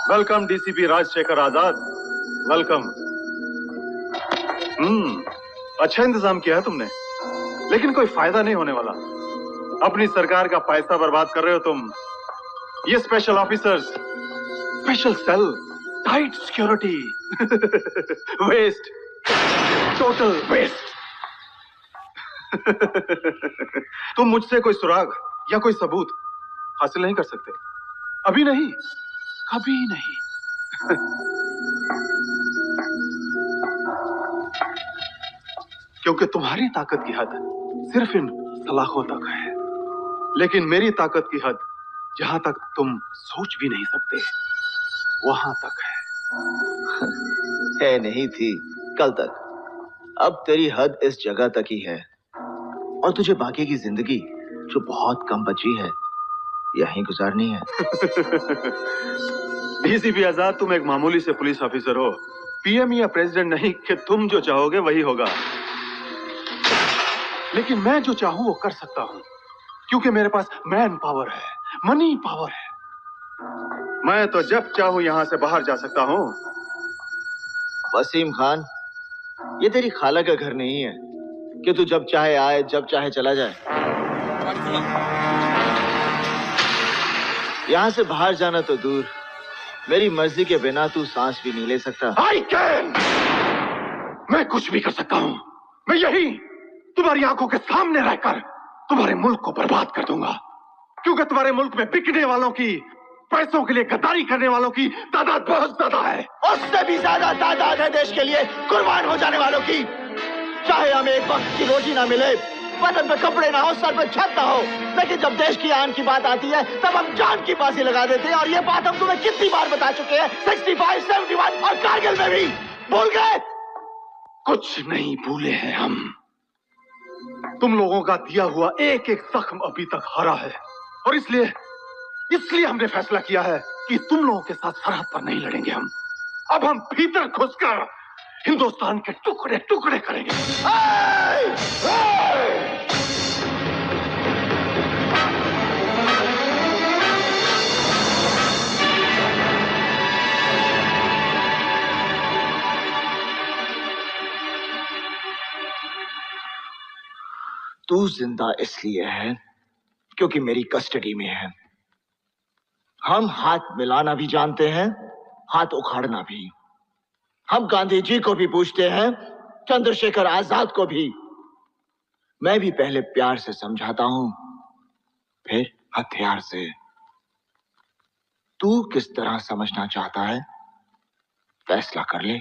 Welcome DCP Rajshekhar आजाद, welcome. अच्छा इंतजाम किया है तुमने, लेकिन कोई फायदा नहीं होने वाला। अपनी सरकार का पैसा बर्बाद कर रहे हो तुम। ये special officers, special cell, tight security, waste, total waste. तुम मुझसे कोई सुराग या कोई सबूत हासिल नहीं कर सकते, अभी नहीं, कभी नहीं। क्योंकि तुम्हारी ताकत की हद सिर्फ इन सलाखों तक है, लेकिन मेरी ताकत की हद जहां तक तुम सोच भी नहीं सकते, वहां तक है नहीं थी कल तक, अब तेरी हद इस जगह तक ही है और तुझे बाकी की जिंदगी जो बहुत कम बची है यहीं गुजारनी है। डीसीपी आजाद, तुम एक मामूली से पुलिस ऑफिसर हो, पीएम या प्रेसिडेंट नहीं कि तुम जो चाहोगे वही होगा। लेकिन मैं जो चाहूं वो कर सकता हूं, क्योंकि मेरे पास मैन पावर है, मनी पावर है। मैं तो जब चाहूं यहां से बाहर जा सकता हूं। वसीम खान, ये तेरी खाला का घर नहीं है कि तू जब चाहे आए जब चाहे चला जाए। यहां से बाहर जाना तो दूर, मेरी मर्जी के बिना तू सांस भी नहीं ले सकता। I can! मैं कुछ भी कर सकता हूं। मैं यही तुम्हारी आंखों के सामने रहकर तुम्हारे मुल्क को बर्बाद कर दूंगा, क्योंकि तुम्हारे मुल्क में बिकने वालों की, पैसों के लिए गद्दारी करने वालों की तादाद बहुत ज्यादा है। उससे भी ज्यादा तादाद है देश के लिए कुर्बान हो जाने वालों की। चाहे हमें एक वक्त की रोटी ना मिले, बदन पे कपड़े ना हो, सर पे छत ना हो, लेकिन जब देश की आन की बात आती है तब हम जान की फांसी लगा देते हैं। और ये बात हम तुम्हें कितनी बार बता चुके हैं, 65, 71 और कारगिल में भी। भूल गए? कुछ नहीं भूले हैं हम। तुम लोगों का दिया हुआ एक एक जख्म अभी तक हरा है, और इसलिए हमने फैसला किया है कि तुम लोगों के साथ सरहद पर नहीं लड़ेंगे हम। अब हम भीतर घुसकर हिंदुस्तान के टुकड़े टुकड़े करेंगे। तू जिंदा इसलिए है क्योंकि मेरी कस्टडी में है। हम हाथ मिलाना भी जानते हैं, हाथ उखाड़ना भी। हम गांधी जी को भी पूछते हैं, चंद्रशेखर आजाद को भी। मैं भी पहले प्यार से समझाता हूं, फिर हथियार से। तू किस तरह समझना चाहता है, फैसला कर ले।